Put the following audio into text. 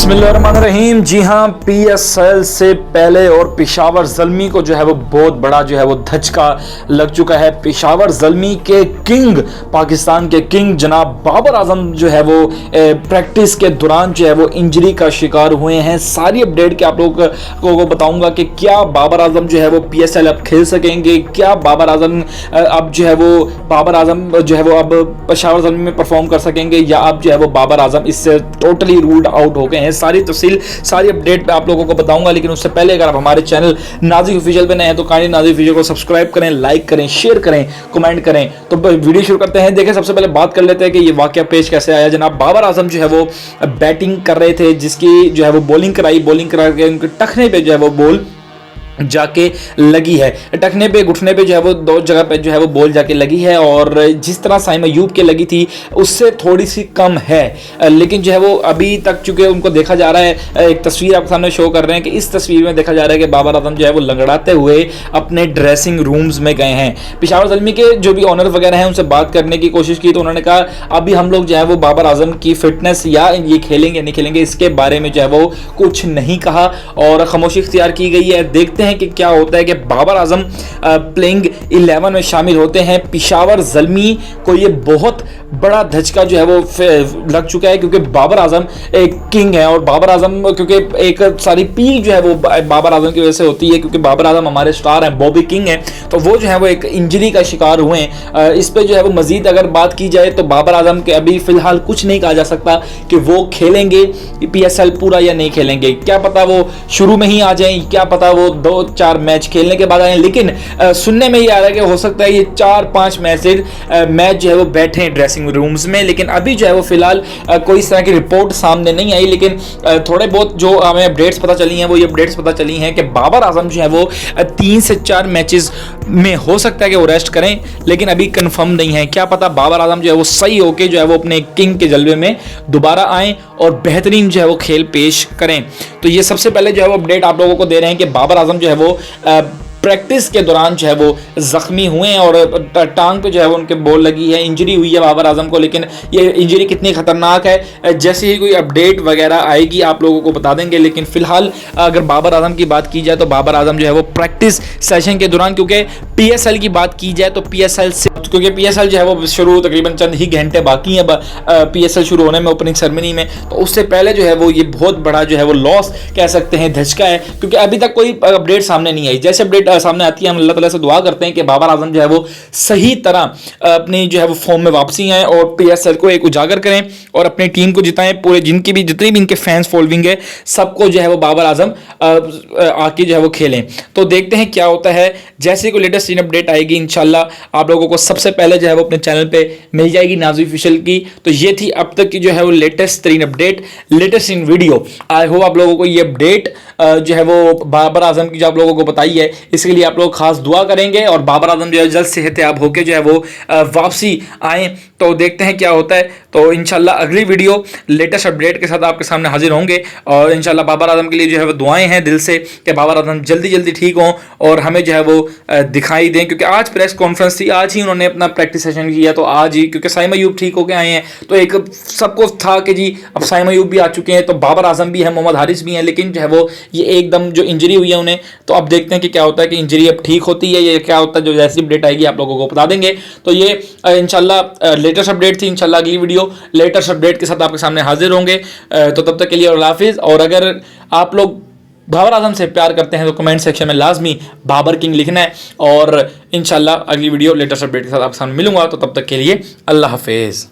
बिस्मिल्लाहिर्रहमानिर्रहीम। जी हाँ, पीएसएल से पहले और पेशावर ज़ल्मी को जो है वो बहुत बड़ा जो है वो धचका लग चुका है। पेशावर ज़ल्मी के किंग, पाकिस्तान के किंग जनाब बाबर आजम जो है वो प्रैक्टिस के दौरान जो है वो इंजरी का शिकार हुए हैं। सारी अपडेट के आप लोगों को बताऊंगा कि क्या बाबर आजम जो है वो पीएसएल अब खेल सकेंगे, क्या बाबर आजम अब जो है वो अब पेशावर ज़ल्मी में परफॉर्म कर सकेंगे, या अब जो है वो बाबर आजम इससे टोटली रूल्ड आउट हो गए हैं। सारी तफसील सारी अपडेट पे आप लोगों को बताऊंगा। लेकिन उससे पहले अगर आप हमारे चैनल नाज़िक ऑफिशियल पे नए हैं तो काइंडली नाज़िक ऑफिशियल को सब्सक्राइब करें, लाइक करें, शेयर करें, कमेंट करें। तो वीडियो शुरू करते हैं। देखिए, सबसे पहले बात कर लेते हैं कि ये वाकया पेश कैसे आया। जनाब बाबर आजम जो है वो बैटिंग कर रहे थे, जिसकी जो है वो बॉलिंग करा के उनके टखने पे जो है वो बॉल जाके लगी है। टखने पे घुटने पे जो है वो दो जगह पे जो है वो बॉल जाके लगी है, और जिस तरह साइम अयूब के लगी थी उससे थोड़ी सी कम है। लेकिन जो है वो अभी तक चूंकि उनको देखा जा रहा है, एक तस्वीर आपके सामने शो कर रहे हैं कि इस तस्वीर में देखा जा रहा है कि बाबर आजम जो है वो लंगड़ाते हुए अपने ड्रेसिंग रूम्स में गए हैं। पेशावर ज़ल्मी के जो भी ऑनर वगैरह हैं उनसे बात करने की कोशिश की तो उन्होंने कहा अभी हम लोग जो है वो बाबर आजम की फिटनेस या ये खेलेंगे नहीं खेलेंगे इसके बारे में जो है वो कुछ नहीं कहा और खामोशी इख्तियार की गई है। देखते हैं कि क्या होता है कि बाबर आजम प्लेइंग 11 में शामिल होते हैं। पेशावर ज़ल्मी को ये बहुत बड़ा धचका जो है वो लग चुका है, क्योंकि बाबर आजम एक किंग है और बाबर आजम क्योंकि एक सारी पीक जो है वो बाबर आजम की वजह से होती है, क्योंकि बाबर आजम हमारे स्टार हैं, बॉबी किंग है, तो वो जो है वो एक इंजरी का शिकार हुए हैं। इस पे जो है वो मजीद अगर बात की जाए तो बाबर आजम के अभी फिलहाल कुछ नहीं कहा जा सकता कि वो खेलेंगे पीएसएल पूरा या नहीं खेलेंगे। क्या पता वो शुरू में ही आ जाएं, क्या पता वो 2-4 मैच खेलने के बाद आए। लेकिन सुनने में ये आ रहा है कि हो सकता है ये 4-5 मैच जो है वो बैठे ड्रेसिंग रूम्स में। लेकिन अभी जो है वो फिलहाल कोई इस तरह की रिपोर्ट सामने नहीं आई। लेकिन थोड़े बहुत जो हमें अपडेट्स पता चली हैं वो ये अपडेट्स पता चली हैं कि बाबर आजम जो है वो 3 से 4 मैचेस में हो सकता है कि वो रेस्ट करें, लेकिन अभी कंफर्म नहीं है। क्या पता बाबर आजम जो है वो सही होके जो है वो अपने किंग के जलवे में दोबारा आएँ और बेहतरीन जो है वो खेल पेश करें। तो ये सबसे पहले जो है वो अपडेट आप लोगों को दे रहे हैं कि बाबर आजम जो है वो प्रैक्टिस के दौरान जो है वो जख्मी हुए हैं और टांग पे जो है वो उनके बॉल लगी है, इंजरी हुई है बाबर आजम को। लेकिन ये इंजरी कितनी खतरनाक है, जैसे ही कोई अपडेट वगैरह आएगी आप लोगों को बता देंगे। लेकिन फिलहाल अगर बाबर आजम की बात की जाए तो बाबर आजम जो है वो प्रैक्टिस सेशन के दौरान, क्योंकि पीएसएल की बात की जाए तो पीएसएल जो है वो शुरू तकरीबन चंद ही घंटे बाकी हैं पीएसएल शुरू होने में, ओपनिंग सेरेमनी में, तो उससे पहले जो है वो ये बहुत बड़ा जो है वो लॉस कह सकते हैं, धचका है, क्योंकि अभी तक कोई अपडेट सामने नहीं आई। जैसे अपडेट सामने आती है हम अल्लाह ताला से दुआ करते हैं कि बाबर आजम जो है वो सही तरह अपनी जो है वो फॉर्म में वापसी आए और पीएसएल को एक उजागर करें और अपनी टीम को जिताएं। पूरे जितनी भी इनके फैंस फॉलोइंग है सबको जो है वो बाबर आजम आके जो है वो खेलें। तो देखते हैं क्या होता है। जैसे कोई लेटेस्ट इन अपडेट आएगी इंशाल्लाह आप लोगों को सबसे पहले जो है वो अपने चैनल पे मिल जाएगी नाज़िक ऑफिशियल की। तो ये थी अब तक की जो है वो लेटेस्ट तरीन update, latest in video. I hope आप लोगों को ये अपडेट जो है वो बाबर आजम की जो आप लोगों को बताई है इसके लिए आप लोग खास दुआ करेंगे और बाबर आजम जो है जल्द सेहतयाब होकर जो है वो वापसी आए। तो देखते हैं क्या होता है। तो इंशाल्लाह अगली वीडियो लेटेस्ट अपडेट के साथ आपके सामने हाजिर होंगे और इंशाल्लाह बाबर आजम के लिए जो है वो दुआएं हैं दिल से कि बाबर आजम जल्दी ठीक हों और हमें जो है वो दिखाई दें, क्योंकि आज प्रेस कॉन्फ्रेंस थी, आज ही उन्होंने अपना प्रैक्टिस सेशन किया। तो आज ही क्योंकि साइम अयूब ठीक होकर आए हैं तो एक सबको था कि जी अब साइम अयूब भी आ चुके हैं तो बाबर आजम भी है, मोहम्मद हारिस भी हैं, लेकिन जो है वो ये एकदम जो इंजरी हुई है उन्हें, तो अब देखते हैं कि क्या होता है कि इंजरी अब ठीक होती है या क्या होता है। जो जैसी अपडेट आएगी आप लोगों को बता देंगे। तो ये इंशाल्लाह लेटेस्ट अपडेट थी। इंशाल्लाह अगली वीडियो लेटेस्ट अपडेट के साथ आपके सामने हाजिर होंगे। तो तब तक के लिए अल्लाह हाफिज़। और अगर आप लोग बाबर आजम से प्यार करते हैं तो कमेंट सेक्शन में लाजमी बाबर किंग लिखना है और इंशाल्लाह अगली वीडियो लेटेस्ट अपडेट के साथ आपके सामने मिलूंगा। तो तब तक के लिए अल्लाह हाफिज़।